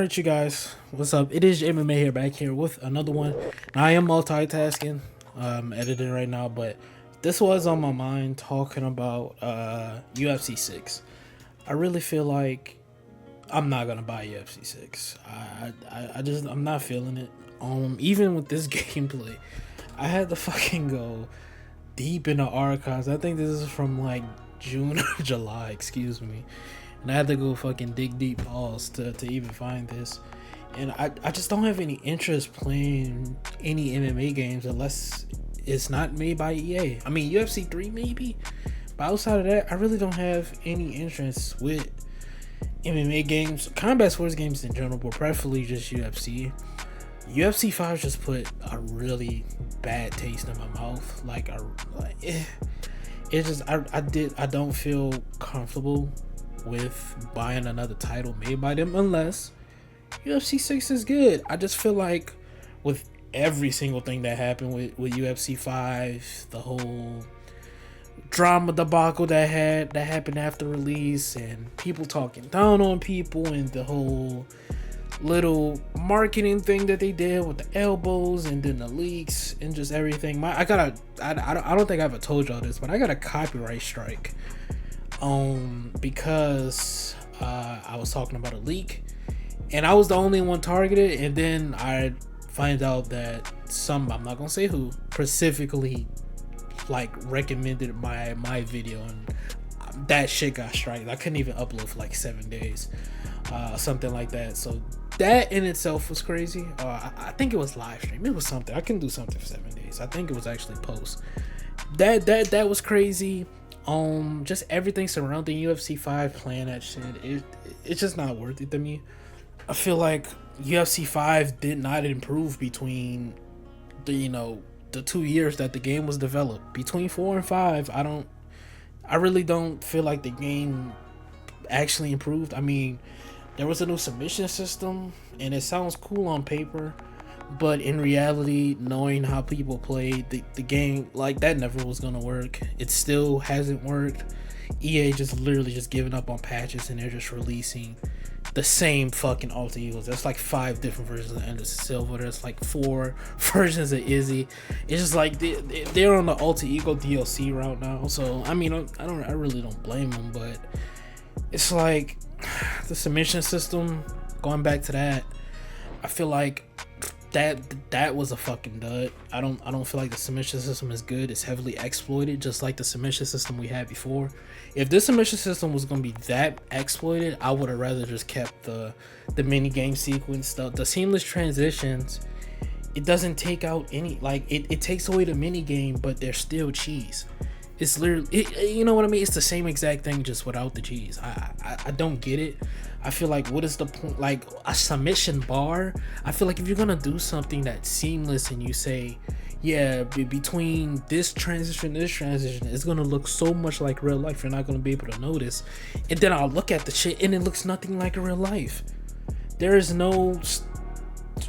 Alright, you guys, what's up? It is MMA here, back here with another one. Now, I am multitasking, editing right now, but this was on my mind talking about UFC 6. I really feel like I'm not gonna buy UFC 6. I'm not feeling it. Even with this gameplay, I had to fucking go deep in the archives. I think this is from like June or July, excuse me. And I had to go fucking dig deep balls to even find this. And I just don't have any interest playing any MMA games unless it's not made by EA. I mean, UFC 3 maybe, but outside of that, I really don't have any interest with MMA games, combat sports games in general, but preferably just UFC. UFC 5 just put a really bad taste in my mouth. I don't feel comfortable with buying another title made by them unless UFC 6 is good. I just feel like with every single thing that happened with UFC 5, the whole drama debacle that happened after release, and people talking down on people, and the whole little marketing thing that they did with the elbows and then the leaks and just everything. I don't think I ever told y'all this, but I got a copyright strike because I was talking about a leak and I was the only one targeted, and then I find out that I'm not gonna say who, specifically like recommended my video, and that shit got striked. I couldn't even upload for like 7 days, something like that. So that in itself was crazy. I think it was live stream. It was something. I can do something for 7 days. I think it was actually post. That was crazy. Just everything surrounding UFC 5, playing that shit, it's just not worth it to me. I feel like UFC 5 did not improve between the 2 years that the game was developed. Between 4 and 5, I really don't feel like the game actually improved. I mean, there was a new submission system and it sounds cool on paper, but in reality, knowing how people played the game, like, that never was gonna work. It still hasn't worked. EA just literally just giving up on patches, and they're just releasing the same fucking alter egos. There's like 5 different versions of Anderson Silva. There's like 4 versions of Izzy. It's just like they're on the alter ego DLC route now. So I mean, I really don't blame them, but it's like the submission system. Going back to that, I feel like that was a fucking dud. I don't feel like the submission system is good. It's heavily exploited, just like the submission system we had before. If this submission system was gonna be that exploited, I would have rather just kept the mini game sequence stuff. The seamless transitions, it doesn't take out any, like, it takes away the mini game, but they're still cheese. It's literally, you know what I mean? It's the same exact thing, just without the cheese. I don't get it. I feel like, what is the point? Like, a submission bar? I feel like if you're gonna do something that's seamless and you say, yeah, between this transition, it's gonna look so much like real life, you're not gonna be able to notice. And then I'll look at the shit and it looks nothing like real life. There is no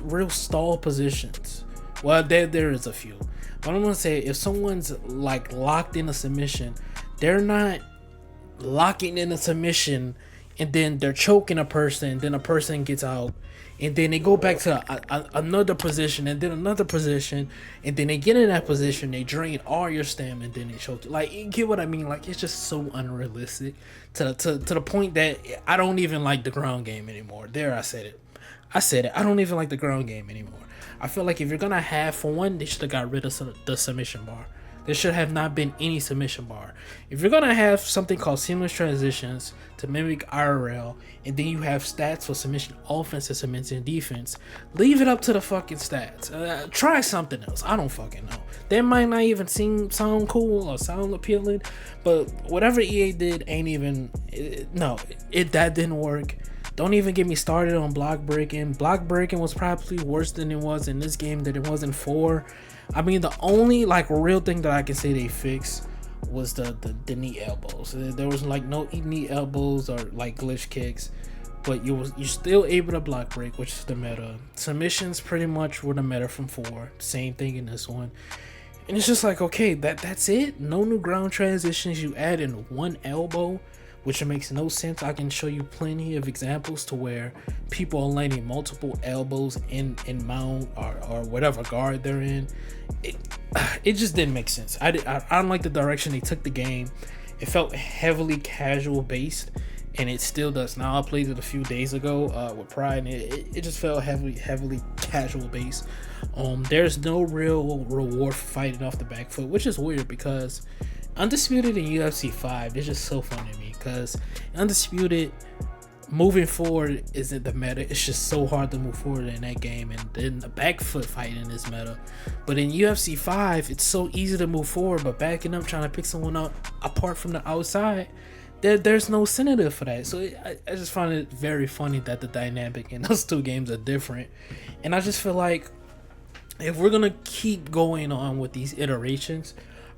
real stall positions. Well, there is a few. But I'm gonna say, if someone's like locked in a submission, they're not locking in a submission and then they're choking a person, then a person gets out, and then they go back to another position, and then another position, and then they get in that position, they drain all your stamina, and then they choke you. Like, you get what I mean? Like, it's just so unrealistic to the point that I don't even like the ground game anymore. There, I said it. I don't even like the ground game anymore. I feel like if you're gonna have, for one, they should have got rid of the submission bar. There should have not been any submission bar. If you're gonna have something called seamless transitions to mimic IRL, and then you have stats for submission offense and submission defense, leave it up to the fucking stats. Try something else. I don't fucking know. That might not even sound cool or sound appealing, but whatever EA did ain't even. That didn't work. Don't even get me started on block breaking. Block breaking was probably worse than it was in this game than it was in 4. I mean, the only like real thing that I can say they fixed was the knee elbows. There was like no knee elbows or like glitch kicks, but you're still able to block break, which is the meta. Submissions pretty much were the meta from 4. Same thing in this one. And it's just like, okay, that's it. No new ground transitions. You add in one elbow, which makes no sense. I can show you plenty of examples to where people are landing multiple elbows in mount or whatever guard they're in. It just didn't make sense. I don't like the direction they took the game. It felt heavily casual based, and it still does now. I played it a few days ago with Pride, and it just felt heavily casual based. There's no real reward for fighting off the back foot, which is weird because Undisputed in UFC 5 is just so fun to me because Undisputed moving forward isn't the meta. It's just so hard to move forward in that game, and then the back foot fighting is meta. But in UFC 5, it's so easy to move forward, but backing up trying to pick someone up apart from the outside, there's no incentive for that. So I just find it very funny that the dynamic in those two games are different, and I just feel like if we're gonna keep going on with these iterations,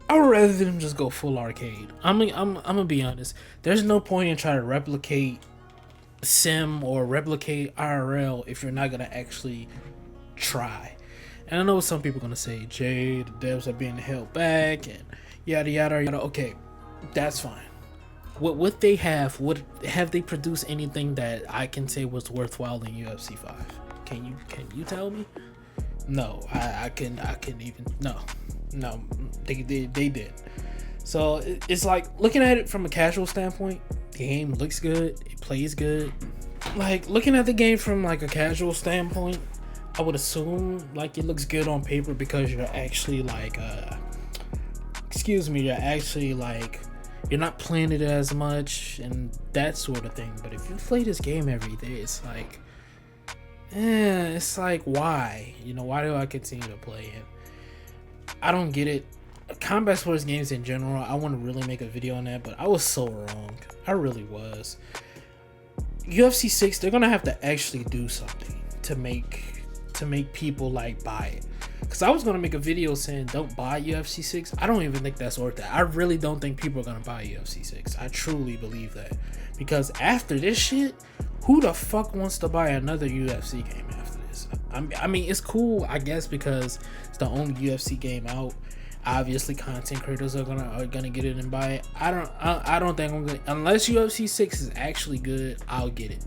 I would rather them just go full arcade. I'm gonna be honest. There's no point in trying to replicate sim or replicate IRL if you're not gonna actually try. And I know what some people are gonna say, Jay, the devs are being held back and yada yada yada. Okay, that's fine. What they have they produced anything that I can say was worthwhile in UFC 5? Can you tell me? No, I can even no, they did. So it's like looking at it from a casual standpoint, the game looks good, it plays good. Like looking at the game from like a casual standpoint, I would assume like it looks good on paper because you're actually like you're not playing it as much and that sort of thing. But if you play this game every day, it's like why? Why do I continue to play it? I don't get it. Combat sports games in general, I want to really make a video on that, but I was so wrong. I really was. UFC 6, they're gonna have to actually do something to make people like buy it. Because I was gonna make a video saying don't buy UFC 6. I don't even think that's worth it. I really don't think people are gonna buy UFC 6. I truly believe that. Because after this shit, who the fuck wants to buy another UFC game after this? I mean, it's cool, I guess, because it's the only UFC game out. Obviously, content creators are gonna get it and buy it. I don't think I'm gonna, unless UFC 6 is actually good, I'll get it.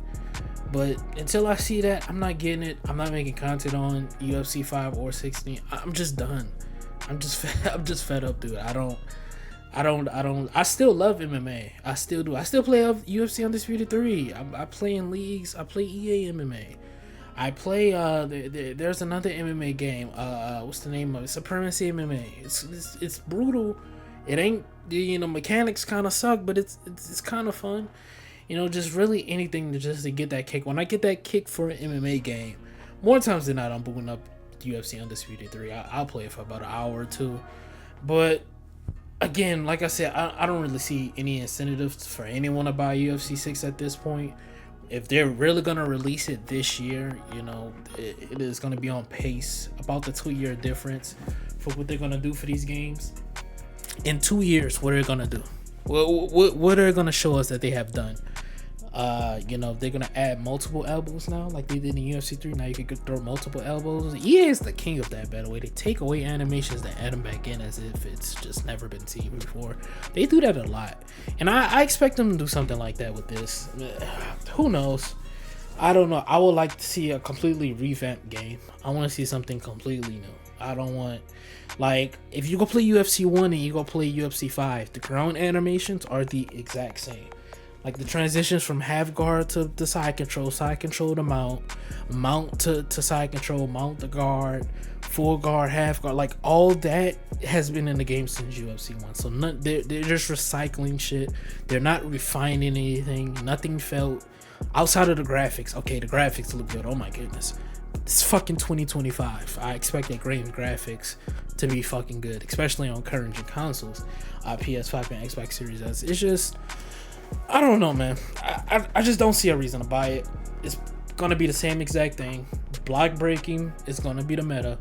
But until I see that, I'm not getting it. I'm not making content on UFC 5 or 16. I'm just done. I'm just fed up, dude. I still love MMA. I still do. I still play UFC Undisputed 3. I play in leagues. I play EA MMA. I play there's another MMA game. What's the name of it? Supremacy MMA. It's brutal. It ain't, mechanics kind of suck, but it's kind of fun. Just really anything to get that kick. When I get that kick for an MMA game, more times than not, I'm booting up UFC Undisputed 3. I'll play it for about an hour or two. But again, like I said, I don't really see any incentives for anyone to buy UFC 6 at this point. If they're really going to release it this year, it is going to be on pace, about the 2-year difference for what they're going to do for these games. In 2 years, what are they going to do? What are they going to show us that they have done? They're going to add multiple elbows now, like they did in UFC 3. Now you can throw multiple elbows. EA is the king of that, by the way. They take away animations that add them back in as if it's just never been seen before. They do that a lot. And I expect them to do something like that with this. Who knows? I don't know. I would like to see a completely revamped game. I want to see something completely new. I don't want, like, if you go play UFC 1 and you go play UFC 5, the ground animations are the exact same. Like the transitions from half guard to the side control to mount to side control, mount the guard, full guard, half guard, like all that has been in the game since UFC 1. So they're just recycling shit. They're not refining anything. Nothing felt outside of the graphics. Okay, the graphics look good. Oh my goodness. It's fucking 2025. I expect that graphics to be fucking good, especially on current gen consoles, PS5 and Xbox Series S. It's just, I don't know, man. I just don't see a reason to buy it. It's gonna be the same exact thing. Block breaking is gonna be the meta.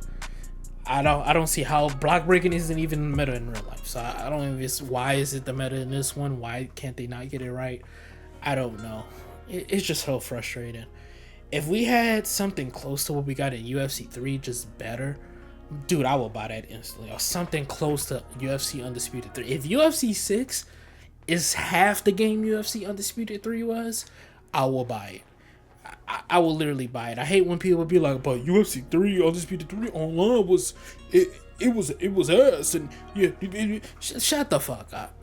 I don't see how block breaking isn't even meta in real life. So I don't know why is it the meta in this one? Why can't they not get it right? I don't know. It's just so frustrating. If we had something close to what we got in UFC 3, just better, dude, I will buy that instantly. Or something close to UFC Undisputed 3. If UFC 6 is half the game UFC Undisputed 3 was, I will buy it. I will literally buy it. I hate when people be like, but UFC 3 Undisputed 3 online was it was ass, and yeah, shut the fuck up.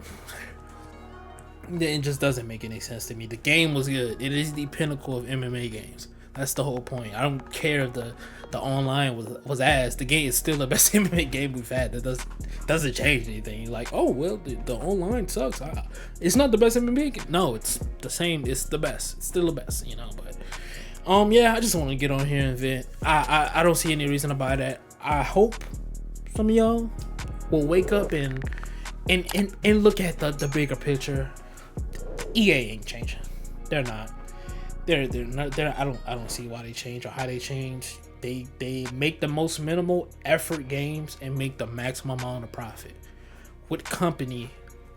It just doesn't make any sense to me. The game was good. It is the pinnacle of MMA games. That's the whole point. I don't care if the online was ass. The game is still the best MMA game we've had. That doesn't change anything. You're like, oh well, the online sucks. It's not the best MMA game. No, it's the same. It's the best. It's still the best, you know. But yeah, I just want to get on here and vent. I don't see any reason to buy that. I hope some of y'all will wake up and look at the bigger picture. EA ain't changing. They're not. They're not. I don't see why they change or how they change. They make the most minimal effort games and make the maximum amount of profit. What company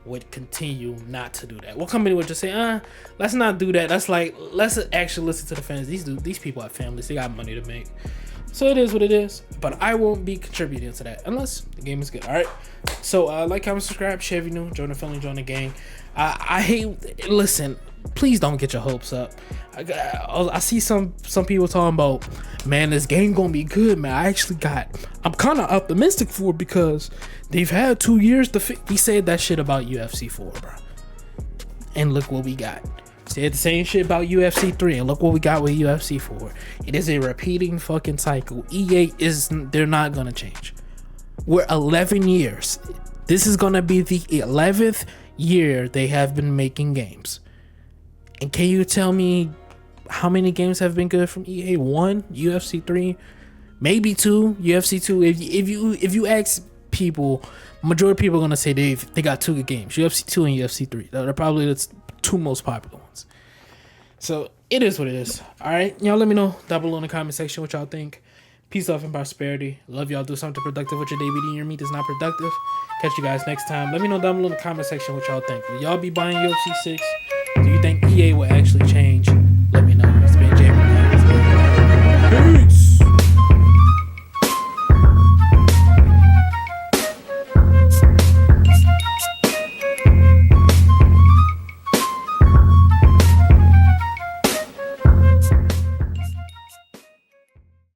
would continue not to do that? What company would just say, let's not do that? That's like, let's actually listen to the fans. These people have families. They got money to make. So it is what it is. But I won't be contributing to that unless the game is good. All right. So like, comment, subscribe, share if you're new. Join the family, join the gang. I hate. Listen, please don't get your hopes up. I see some people talking about, man, this game gonna be good, man. I'm kind of optimistic for it because they've had 2 years to we said that shit about UFC 4, bro, and look what we got. Said the same shit about UFC 3, and look what we got with UFC 4. It is a repeating fucking cycle. They're not gonna change. We're 11 years. This is gonna be the 11th year they have been making games. And can you tell me how many games have been good from EA? 1, UFC 3, maybe 2, UFC 2. If you ask people, majority of people are gonna say they got 2 good games, UFC 2 and UFC 3. They're probably the 2 most popular ones. So it is what it is. All right, y'all, let me know down below in the comment section what y'all think. Peace, love, and prosperity. Love y'all. Do something productive with your day. Eating your meat is not productive. Catch you guys next time. Let me know down below in the comment section what y'all think. Will y'all be buying UFC 6? Do you think EA will actually change? Let me know.